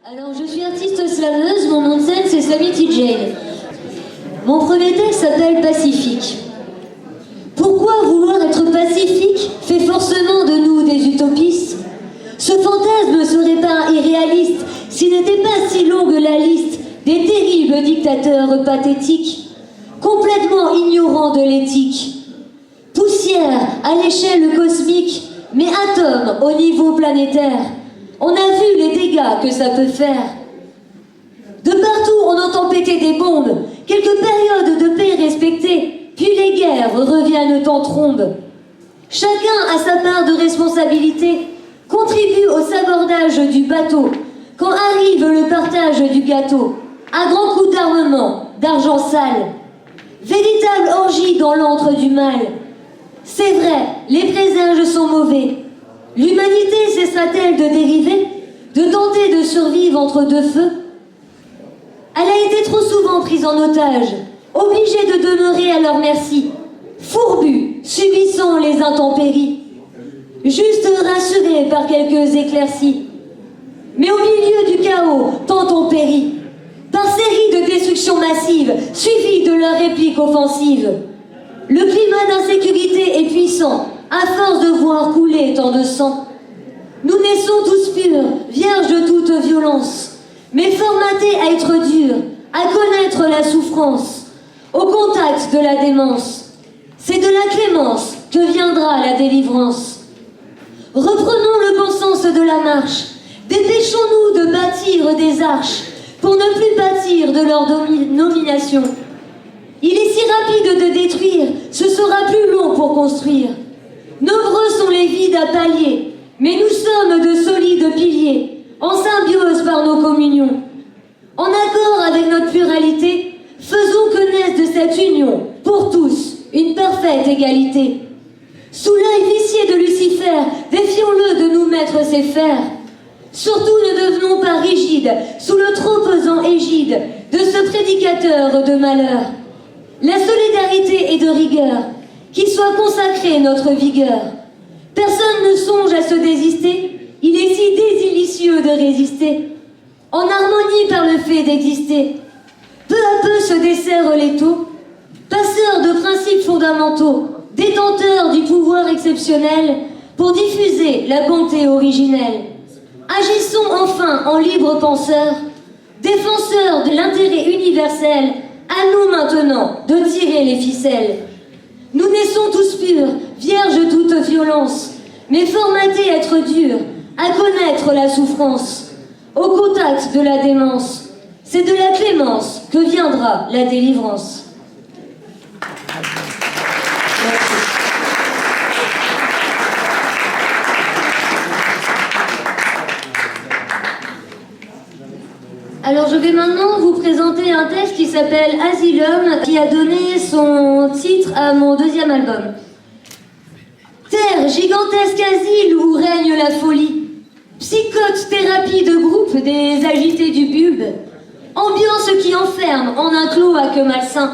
Alors, je suis artiste slameuse, mon nom de scène c'est Slamity Jane. Mon premier texte s'appelle Pacifique. Pourquoi vouloir être pacifique fait forcément de nous des utopistes? Ce fantasme serait pas irréaliste s'il n'était pas si longue la liste des terribles dictateurs pathétiques, complètement ignorants de l'éthique. Poussière à l'échelle cosmique, mais atome au niveau planétaire. On a vu les dégâts que ça peut faire. De partout, on entend péter des bombes, quelques périodes de paix respectées, puis les guerres reviennent en trombe. Chacun a sa part de responsabilité, contribue au sabordage du bateau, quand arrive le partage du gâteau, à grands coups d'armement, d'argent sale. Véritable orgie dans l'antre du mal. C'est vrai, les présages sont mauvais. L'humanité cessera-t-elle de dériver, de tenter de survivre entre deux feux? Elle a été trop souvent prise en otage, obligée de demeurer à leur merci, fourbue, subissant les intempéries, juste rassurée par quelques éclaircies. Mais au milieu du chaos, tant on périt, par série de destructions massives, suivies de leur réplique offensive. Le climat d'insécurité est puissant, à force de voir couler tant de sang. Nous naissons tous purs, vierges de toute violence, mais formatés à être durs, à connaître la souffrance, au contact de la démence. C'est de la clémence que viendra la délivrance. Reprenons le bon sens de la marche, dépêchons-nous de bâtir des arches, pour ne plus pâtir de leur nomination. Il est si rapide de détruire, ce sera plus long pour construire. Nombreux sont les vides à pallier, mais nous sommes de solides piliers, en symbiose par nos communions. En accord avec notre pluralité, faisons que naisse de cette union, pour tous, une parfaite égalité. Sous l'œil vicié de Lucifer, défions-le de nous mettre ses fers. Surtout ne devenons pas rigides, sous le trop pesant égide de ce prédicateur de malheur. La solidarité est de rigueur, qu'il soit consacré notre vigueur. Personne ne songe à se désister, il est si désilicieux de résister, en harmonie par le fait d'exister. Peu à peu se desserrent les taux, passeurs de principes fondamentaux, détenteurs du pouvoir exceptionnel, pour diffuser la bonté originelle. Agissons enfin en libres penseurs, défenseurs de l'intérêt universel, à nous maintenant de tirer les ficelles. Nous naissons tous purs, vierges de toute violence, mais formatés à être durs, à connaître la souffrance, au contact de la démence. C'est de la clémence que viendra la délivrance. Alors je vais maintenant vous présenter un texte qui s'appelle Asylum, qui a donné son titre à mon deuxième album. Terre, gigantesque asile où règne la folie, psychote, thérapie de groupe des agités du bulbe, ambiance qui enferme en un cloaque malsain.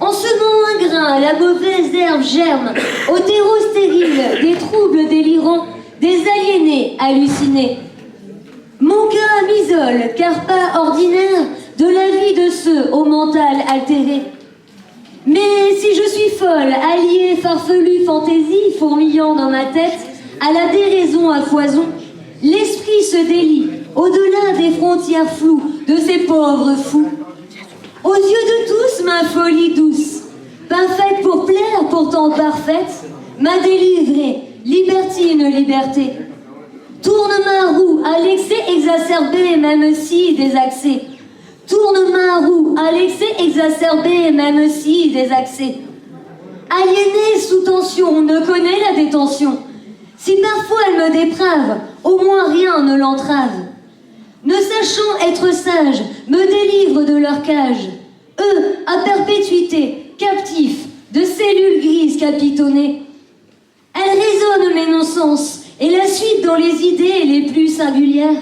En semant un grain, la mauvaise herbe germe, au terreau stérile, des troubles délirants, des aliénés hallucinés. Mon cas m'isole, car pas ordinaire de la vie de ceux au mental altéré. Mais si je suis folle, alliée, farfelue, fantaisie, fourmillant dans ma tête, à la déraison à foison, l'esprit se délie, au-delà des frontières floues de ces pauvres fous. Aux yeux de tous, ma folie douce, pas faite pour plaire, pourtant parfaite, m'a délivrée, libertine liberté. Tourne ma roue à l'excès exacerbé, même si désaxé. Tourne ma roue à l'excès exacerbé, même si désaxé. Aliénée sous tension, ne connaît la détention. Si parfois elle me déprave, au moins rien ne l'entrave. Ne sachant être sage, me délivre de leur cage. Eux, à perpétuité, captifs, de cellules grises capitonnées. Elle résonne mes non-sens, et la suite dans les idées les plus singulières.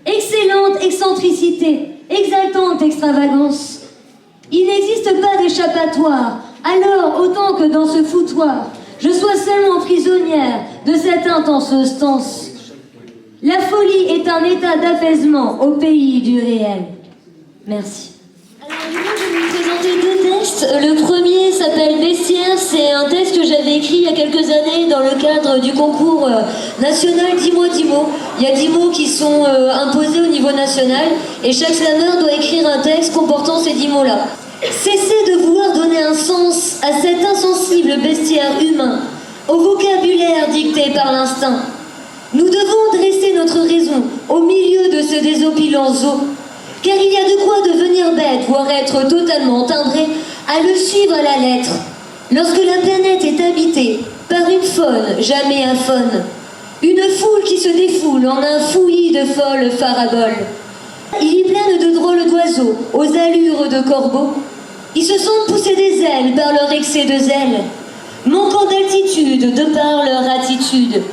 Excellente excentricité, exaltante extravagance. Il n'existe pas d'échappatoire, alors autant que dans ce foutoir, je sois seulement prisonnière de cette intense stance. La folie est un état d'apaisement au pays du réel. Merci. Alors moi je vais vous présenter deux textes. Le premier s'appelle Bestiaire, c'est un texte que j'avais écrit il y a quelques années dans le cadre du concours national 10 mots 10 mots. Il y a 10 mots qui sont imposés au niveau national et chaque slameur doit écrire un texte comportant ces 10 mots-là. Cessez de vouloir donner un sens à cet insensible bestiaire humain, au vocabulaire dicté par l'instinct. Nous devons dresser notre raison au milieu de ce désopilant zoo, car il y a de quoi devenir bête, voire être totalement timbré, à le suivre à la lettre, lorsque la planète est habitée par une faune jamais infaune, une foule qui se défoule en un fouillis de folles faraboles. Il y plane de drôles d'oiseaux, aux allures de corbeaux. Ils se sentent pousser des ailes par leur excès de zèle, manquant d'altitude de par leur attitude.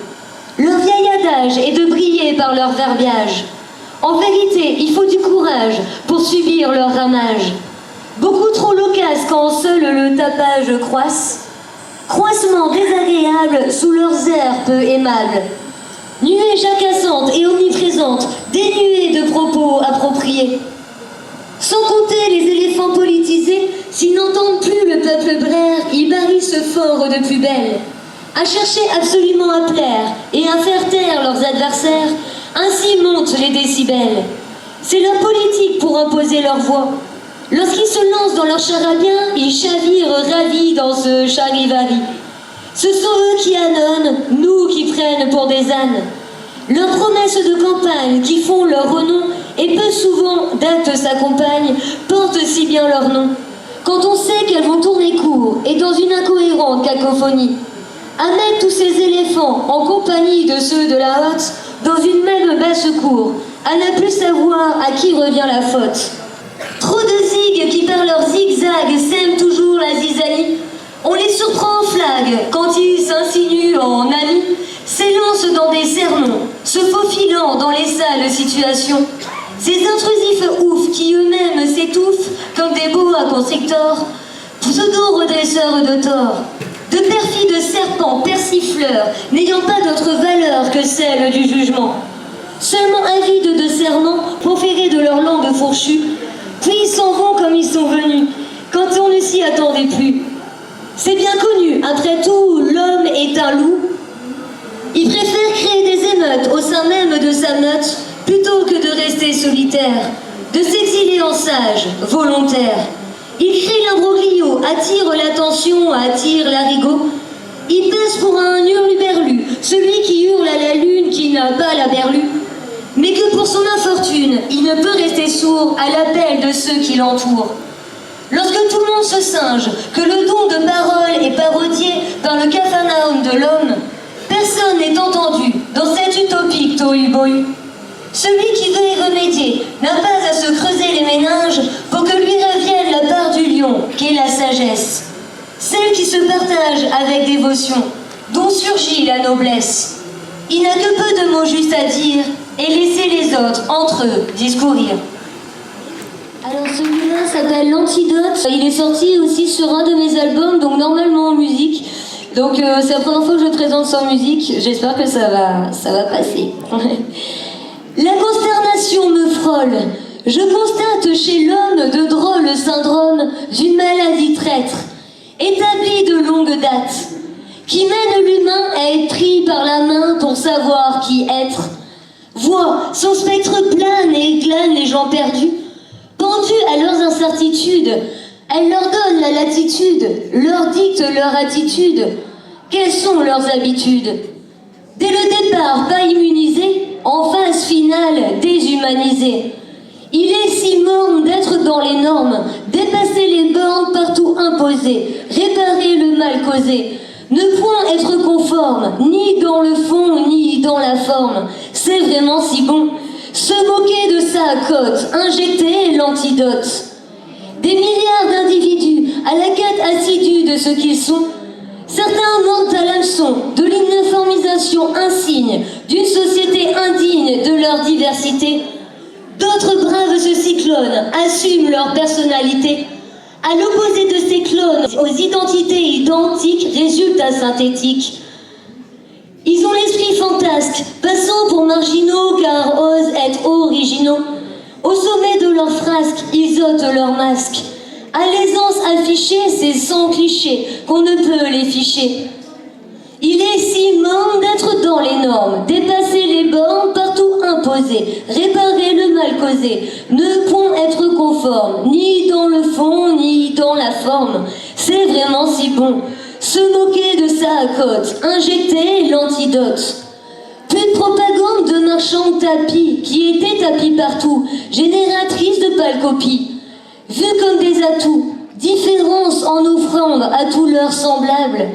Leur vieil adage est de briller par leur verbiage. En vérité, il faut du courage pour subir leur ramage. Beaucoup trop loquaces quand seul le tapage croisse. Croissement désagréable sous leurs airs peu aimables. Nuées jacassantes et omniprésentes, dénuées de propos appropriés. Sans compter les éléphants politisés, s'ils n'entendent plus le peuple braire, ils barrissent fort de plus belle. À chercher absolument à plaire et à faire taire leurs adversaires, ainsi montent les décibels. C'est leur politique pour imposer leur voix. Lorsqu'ils se lancent dans leur charabia, ils chavirent ravis dans ce charivari. Ce sont eux qui annonnent, nous qui prennent pour des ânes. Leurs promesses de campagne qui font leur renom et peu souvent d'actes s'accompagnent, portent si bien leur nom. Quand on sait qu'elles vont tourner court et dans une incohérente cacophonie, à mettre tous ces éléphants en compagnie de ceux de la hotte dans une même basse-cour, à ne plus savoir à qui revient la faute. Trop de zigues qui par leurs zigzags sèment toujours la zizanie. On les surprend en flag quand ils s'insinuent en amis, s'élancent dans des sermons, se faufilant dans les sales situations. Ces intrusifs oufs qui eux-mêmes s'étouffent comme des boa constrictors, pseudo-redresseurs de tort. De perfides serpents persifleurs, n'ayant pas d'autre valeur que celle du jugement. Seulement avides de serments proférés de leur langue fourchue, puis ils s'en vont comme ils sont venus, quand on ne s'y attendait plus. C'est bien connu, après tout, l'homme est un loup. Il préfère créer des émeutes au sein même de sa meute, plutôt que de rester solitaire, de s'exiler en sage, volontaire. Il crée l'imbroglio, attire l'attention, attire l'arigot. Il passe pour un hurluberlu, celui qui hurle à la lune qui n'a pas la berlue. Mais que pour son infortune, il ne peut rester sourd à l'appel de ceux qui l'entourent. Lorsque tout le monde se singe, que le don de parole est parodié par le capharnaüm de l'homme, personne n'est entendu dans cette utopique tohu-bohu. Celui qui veut y remédier n'a pas à se creuser les méninges pour que lui revienne la part du lion, qu'est la sagesse. Celle qui se partage avec dévotion, dont surgit la noblesse. Il n'a que peu de mots justes à dire et laisser les autres, entre eux, discourir. Alors celui-là s'appelle L'Antidote. Il est sorti aussi sur un de mes albums, donc normalement en musique. Donc c'est la première fois que je le présente sans musique. J'espère que ça va passer. La consternation me frôle. Je constate chez l'homme de drôles syndromes d'une maladie traître, établie de longue date, qui mène l'humain à être pris par la main pour savoir qui être. Voit son spectre plane et glane les gens perdus, pendus à leurs incertitudes. Elle leur donne la latitude, leur dicte leur attitude. Quelles sont leurs habitudes? Dès le départ, pas immunisé, en phase finale, déshumanisé. Il est si morne d'être dans les normes, dépasser les bornes partout imposées, réparer le mal causé. Ne point être conforme, ni dans le fond, ni dans la forme. C'est vraiment si bon. Se moquer de sa cote, injecter l'antidote. Des milliards d'individus à la quête assidue de ce qu'ils sont. Certains mentent à l'hameçon de l'uniformisation insigne d'une société indigne de leur diversité. D'autres bravent ce cyclone, assument leur personnalité. À l'opposé de ces clones, aux identités identiques, résultats synthétiques. Ils ont l'esprit fantasme casques, passant pour marginaux car osent être originaux. Au sommet de leurs frasques, ils ôtent leurs masques. À l'aisance affichée, c'est sans cliché qu'on ne peut les ficher. Il est si morne d'être dans les normes, dépasser les bornes, partout imposées, réparer le mal causé, ne point être conforme, ni dans le fond, ni dans la forme. C'est vraiment si bon, se moquer de sa côte, injecter l'antidote. Plus de propagande de marchands de tapis, qui étaient tapis partout, génératrice de pâles copies. Vus comme des atouts, différence en offrande à tous leurs semblables,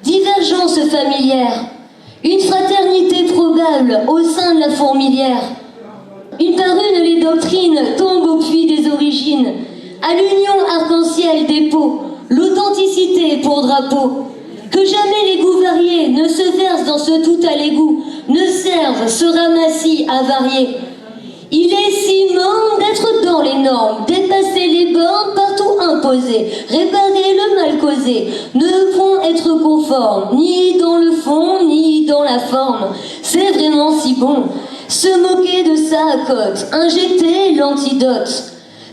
divergence familière, une fraternité probable au sein de la fourmilière. Une par une les doctrines tombent au puits des origines, à l'union arc-en-ciel des peaux, l'authenticité pour drapeau. Que jamais les goûts variés ne se versent dans ce tout à l'égout, ne servent ce ramassis à varier. Il est si morne d'être dans les normes, dépasser les bornes partout imposées, réparer le mal causé, ne point être conforme, ni dans le fond, ni dans la forme. C'est vraiment si bon, se moquer de sa côte, injecter l'antidote.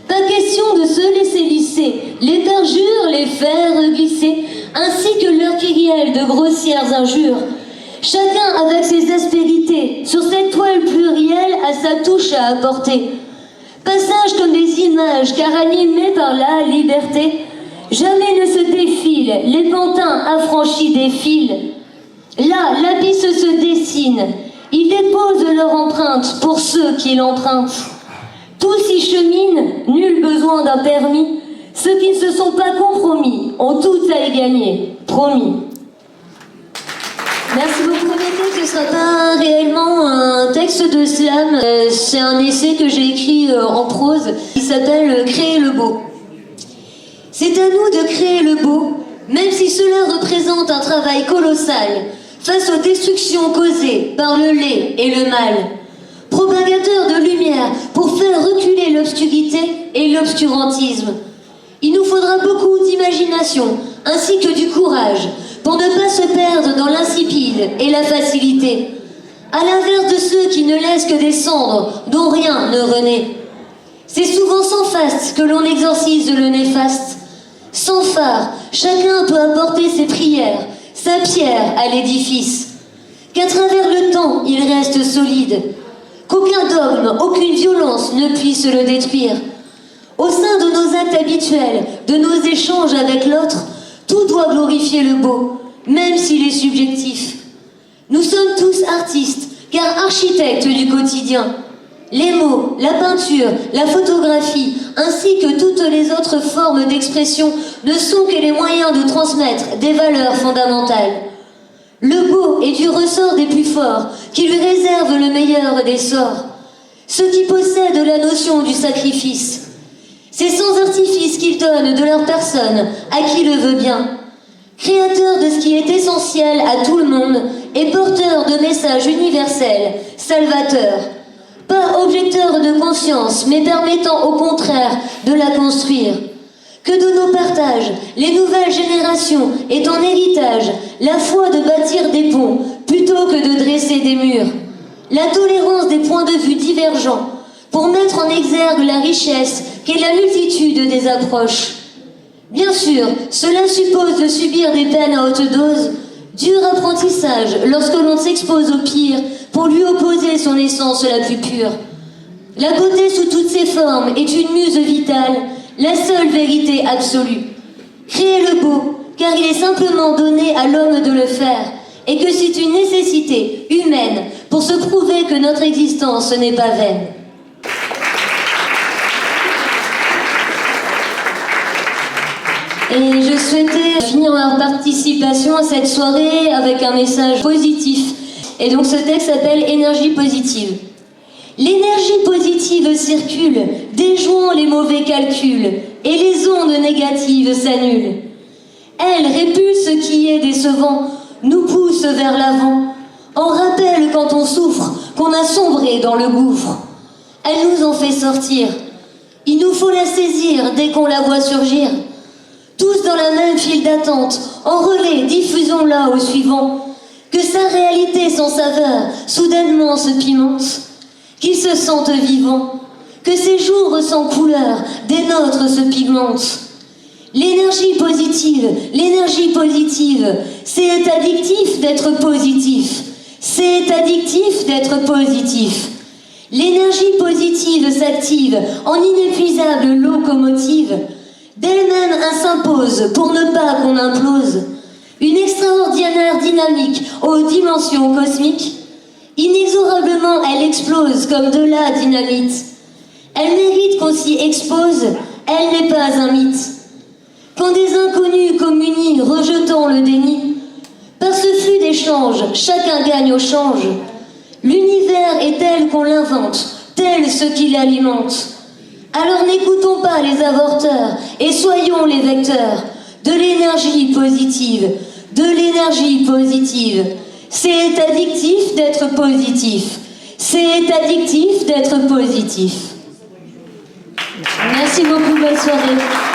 Pas question de se laisser lisser, les perjures, les faire glisser, ainsi que leur kyrielle de grossières injures. Chacun avec ses aspérités, sur cette toile plurielle a sa touche à apporter. Passage comme des images, car animés par la liberté, jamais ne se défilent, les pantins affranchis défilent. Là, l'abysse se dessine, ils déposent leur empreinte pour ceux qui l'empruntent. Tous y cheminent, nul besoin d'un permis, ceux qui ne se sont pas compromis ont tout à y gagner, promis. Merci beaucoup. Promettez que ce ne sera pas réellement un texte de slam. C'est un essai que j'ai écrit en prose qui s'appelle « Créer le beau ». C'est à nous de créer le beau, même si cela représente un travail colossal, face aux destructions causées par le laid et le mal. Propagateur de lumière pour faire reculer l'obscurité et l'obscurantisme. Il nous faudra beaucoup d'imagination, ainsi que du courage, pour ne pas se perdre dans l'insipide et la facilité, à l'inverse de ceux qui ne laissent que des cendres dont rien ne renaît. C'est souvent sans faste que l'on exorcise le néfaste. Sans phare, chacun peut apporter ses prières, sa pierre à l'édifice. Qu'à travers le temps, il reste solide, qu'aucun dogme, aucune violence ne puisse le détruire. Au sein de nos actes habituels, de nos échanges avec l'autre, tout doit glorifier le beau, même s'il est subjectif. Nous sommes tous artistes, car architectes du quotidien. Les mots, la peinture, la photographie, ainsi que toutes les autres formes d'expression ne sont que les moyens de transmettre des valeurs fondamentales. Le beau est du ressort des plus forts, qui lui réservent le meilleur des sorts. Ceux qui possèdent la notion du sacrifice. C'est sans artifice qu'ils donnent de leur personne à qui le veut bien. Créateur de ce qui est essentiel à tout le monde et porteur de messages universels, salvateur. Pas objecteur de conscience, mais permettant au contraire de la construire. Que de nos partages, les nouvelles générations aient en héritage la foi de bâtir des ponts plutôt que de dresser des murs. La tolérance des points de vue divergents pour mettre en exergue la richesse qu'est la multitude des approches. Bien sûr, cela suppose de subir des peines à haute dose, dur apprentissage lorsque l'on s'expose au pire pour lui opposer son essence la plus pure. La beauté sous toutes ses formes est une muse vitale, la seule vérité absolue. Créer le beau, car il est simplement donné à l'homme de le faire, et que c'est une nécessité humaine pour se prouver que notre existence n'est pas vaine. Et je souhaitais finir ma participation à cette soirée avec un message positif. Et donc ce texte s'appelle « Énergie positive ». L'énergie positive circule, déjouant les mauvais calculs, et les ondes négatives s'annulent. Elle répulse ce qui est décevant, nous pousse vers l'avant, en rappelle quand on souffre qu'on a sombré dans le gouffre. Elle nous en fait sortir. Il nous faut la saisir dès qu'on la voit surgir. Tous dans la même file d'attente, en relais, diffusons-la au suivant. que sa réalité sans saveur soudainement se pimente, qu'ils se sentent vivants, que ces jours sans couleur des nôtres se pigmentent. L'énergie positive, c'est addictif d'être positif, c'est addictif d'être positif. L'énergie positive s'active en inépuisable locomotive, d'elle-même elle s'impose pour ne pas qu'on implose. Une extraordinaire dynamique aux dimensions cosmiques, inexorablement elle explose comme de la dynamite. Elle mérite qu'on s'y expose, elle n'est pas un mythe. Quand des inconnus communient, rejetant le déni, par ce flux d'échanges, chacun gagne au change. L'univers est tel qu'on l'invente, tel ce qui l'alimente. Alors n'écoutons pas les avorteurs et soyons les vecteurs de l'énergie positive, de l'énergie positive. C'est addictif d'être positif, c'est addictif d'être positif. Merci beaucoup, bonne soirée.